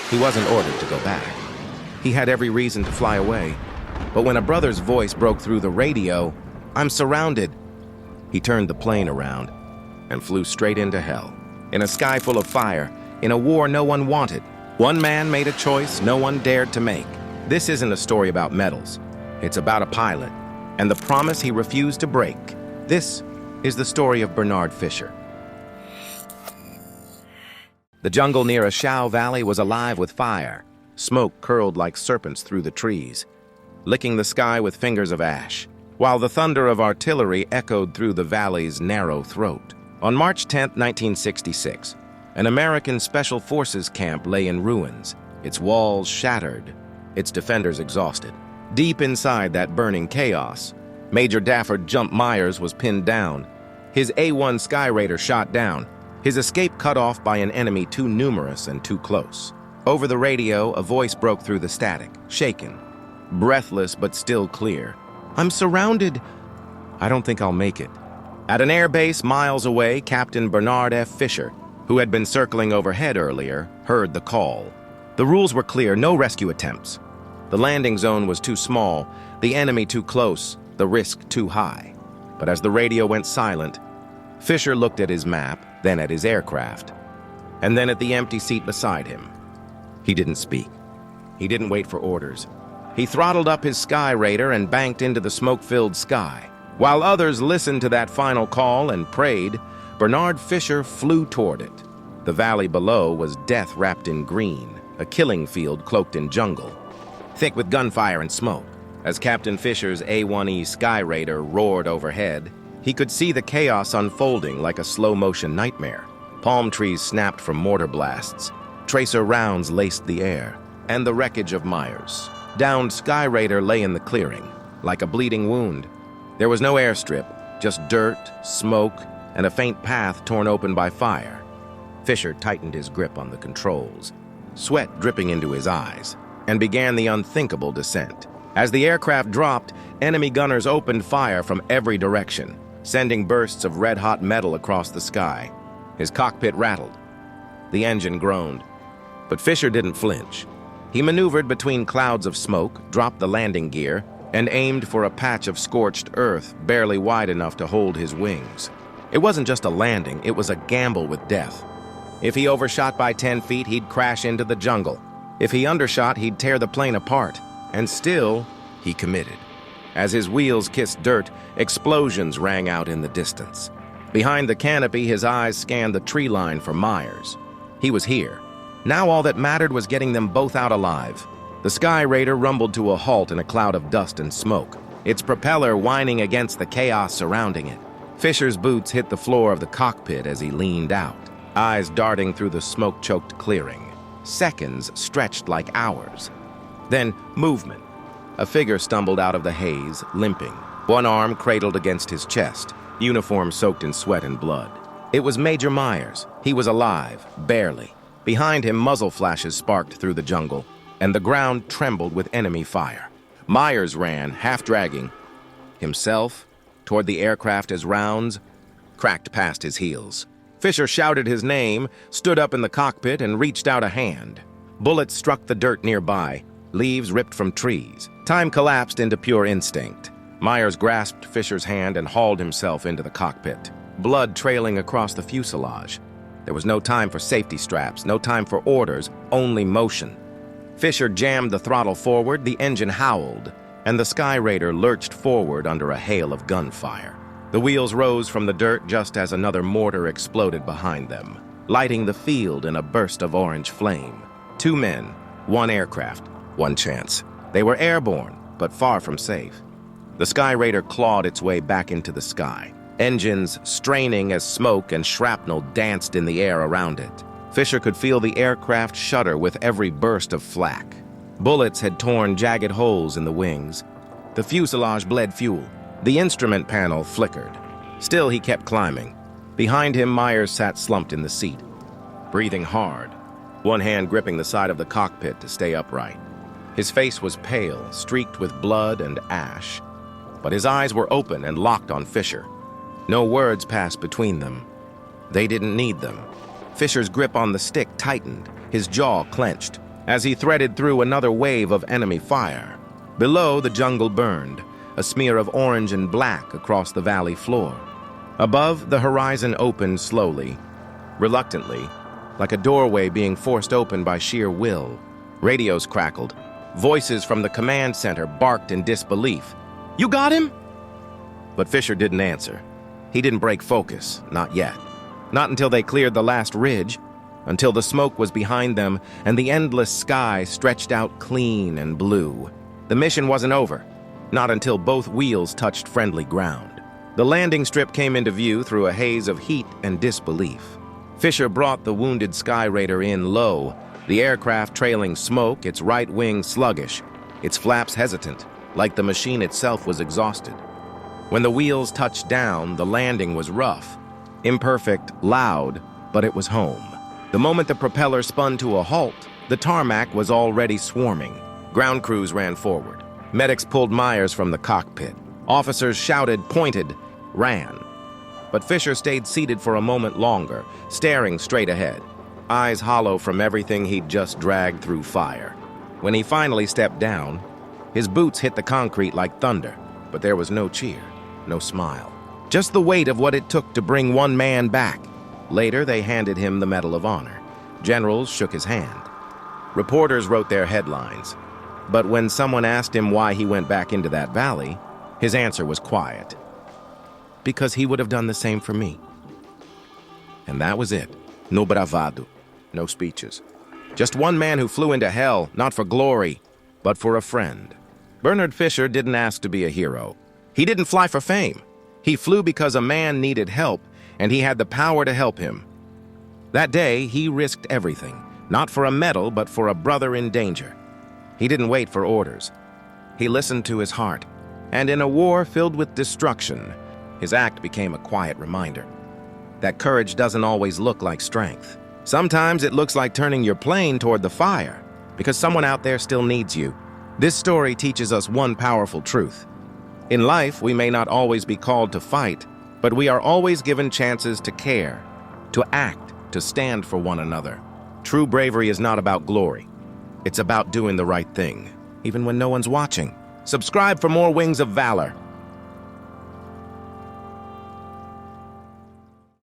He wasn't ordered to go back. He had every reason to fly away. But when a brother's voice broke through the radio, "I'm surrounded," he turned the plane around and flew straight into hell. In a sky full of fire, in a war no one wanted, one man made a choice no one dared to make. This isn't a story about medals. It's about a pilot and the promise he refused to break. This is the story of Bernard Fisher. The jungle near a Shao Valley was alive with fire. Smoke curled like serpents through the trees, licking the sky with fingers of ash, while the thunder of artillery echoed through the valley's narrow throat. On March 10, 1966, an American Special Forces camp lay in ruins, its walls shattered, its defenders exhausted. Deep inside that burning chaos, Major Dafford Jump Myers was pinned down, his A-1 Skyraider shot down, his escape cut off by an enemy too numerous and too close. Over the radio, a voice broke through the static, shaken, breathless but still clear. "I'm surrounded. I don't think I'll make it." At an air base miles away, Captain Bernard F. Fisher, who had been circling overhead earlier, heard the call. The rules were clear: no rescue attempts. The landing zone was too small, the enemy too close, the risk too high. But as the radio went silent, Fisher looked at his map, then at his aircraft, and then at the empty seat beside him. He didn't speak. He didn't wait for orders. He throttled up his Skyraider and banked into the smoke-filled sky. While others listened to that final call and prayed, Bernard Fisher flew toward it. The valley below was death wrapped in green, a killing field cloaked in jungle, thick with gunfire and smoke. As Captain Fisher's A-1E Skyraider roared overhead, he could see the chaos unfolding like a slow-motion nightmare. Palm trees snapped from mortar blasts, tracer rounds laced the air, and the wreckage of Myers' downed Skyraider lay in the clearing, like a bleeding wound. There was no airstrip, just dirt, smoke, and a faint path torn open by fire. Fisher tightened his grip on the controls, sweat dripping into his eyes, and began the unthinkable descent. As the aircraft dropped, enemy gunners opened fire from every direction, sending bursts of red-hot metal across the sky. His cockpit rattled. The engine groaned. But Fisher didn't flinch. He maneuvered between clouds of smoke, dropped the landing gear, and aimed for a patch of scorched earth barely wide enough to hold his wings. It wasn't just a landing, it was a gamble with death. If he overshot by 10 feet, he'd crash into the jungle. If he undershot, he'd tear the plane apart. And still, he committed. As his wheels kissed dirt, explosions rang out in the distance. Behind the canopy, his eyes scanned the tree line for Myers. He was here. Now all that mattered was getting them both out alive. The Skyraider rumbled to a halt in a cloud of dust and smoke, its propeller whining against the chaos surrounding it. Fisher's boots hit the floor of the cockpit as he leaned out, eyes darting through the smoke-choked clearing. Seconds stretched like hours. Then, movement. A figure stumbled out of the haze, limping, one arm cradled against his chest, uniform soaked in sweat and blood. It was Major Myers. He was alive, barely. Behind him, muzzle flashes sparked through the jungle, and the ground trembled with enemy fire. Myers ran, half-dragging himself toward the aircraft as rounds cracked past his heels. Fisher shouted his name, stood up in the cockpit, and reached out a hand. Bullets struck the dirt nearby, leaves ripped from trees. Time collapsed into pure instinct. Myers grasped Fisher's hand and hauled himself into the cockpit, blood trailing across the fuselage. There was no time for safety straps, no time for orders, only motion. Fisher jammed the throttle forward, the engine howled, and the Skyraider lurched forward under a hail of gunfire. The wheels rose from the dirt just as another mortar exploded behind them, lighting the field in a burst of orange flame. 2 men, 1 aircraft, 1 chance. They were airborne, but far from safe. The Skyraider clawed its way back into the sky, engines straining as smoke and shrapnel danced in the air around it. Fisher could feel the aircraft shudder with every burst of flak. Bullets had torn jagged holes in the wings. The fuselage bled fuel. The instrument panel flickered. Still, he kept climbing. Behind him, Myers sat slumped in the seat, breathing hard, one hand gripping the side of the cockpit to stay upright. His face was pale, streaked with blood and ash, but his eyes were open and locked on Fisher. No words passed between them. They didn't need them. Fisher's grip on the stick tightened, his jaw clenched, as he threaded through another wave of enemy fire. Below, the jungle burned, a smear of orange and black across the valley floor. Above, the horizon opened slowly, reluctantly, like a doorway being forced open by sheer will. Radios crackled. Voices from the command center barked in disbelief. "You got him?" But Fisher didn't answer. He didn't break focus, not yet. Not until they cleared the last ridge, until the smoke was behind them and the endless sky stretched out clean and blue. The mission wasn't over, not until both wheels touched friendly ground. The landing strip came into view through a haze of heat and disbelief. Fisher brought the wounded Skyraider in low, the aircraft trailing smoke, its right wing sluggish, its flaps hesitant, like the machine itself was exhausted. When the wheels touched down, the landing was rough, imperfect, loud, but it was home. The moment the propeller spun to a halt, the tarmac was already swarming. Ground crews ran forward. Medics pulled Myers from the cockpit. Officers shouted, pointed, ran. But Fisher stayed seated for a moment longer, staring straight ahead, eyes hollow from everything he'd just dragged through fire. When he finally stepped down, his boots hit the concrete like thunder, but there was no cheer, no smile. Just the weight of what it took to bring one man back. Later, they handed him the Medal of Honor. Generals shook his hand. Reporters wrote their headlines. But when someone asked him why he went back into that valley, his answer was quiet. Because he would have done the same for me. And that was it. No bravado, no speeches. Just one man who flew into hell, not for glory, but for a friend. Bernard Fisher didn't ask to be a hero. He didn't fly for fame. He flew because a man needed help, and he had the power to help him. That day, he risked everything, not for a medal, but for a brother in danger. He didn't wait for orders. He listened to his heart, and in a war filled with destruction, his act became a quiet reminder that courage doesn't always look like strength. Sometimes it looks like turning your plane toward the fire, because someone out there still needs you. This story teaches us one powerful truth. In life, we may not always be called to fight, but we are always given chances to care, to act, to stand for one another. True bravery is not about glory. It's about doing the right thing, even when no one's watching. Subscribe for more Wings of Valor.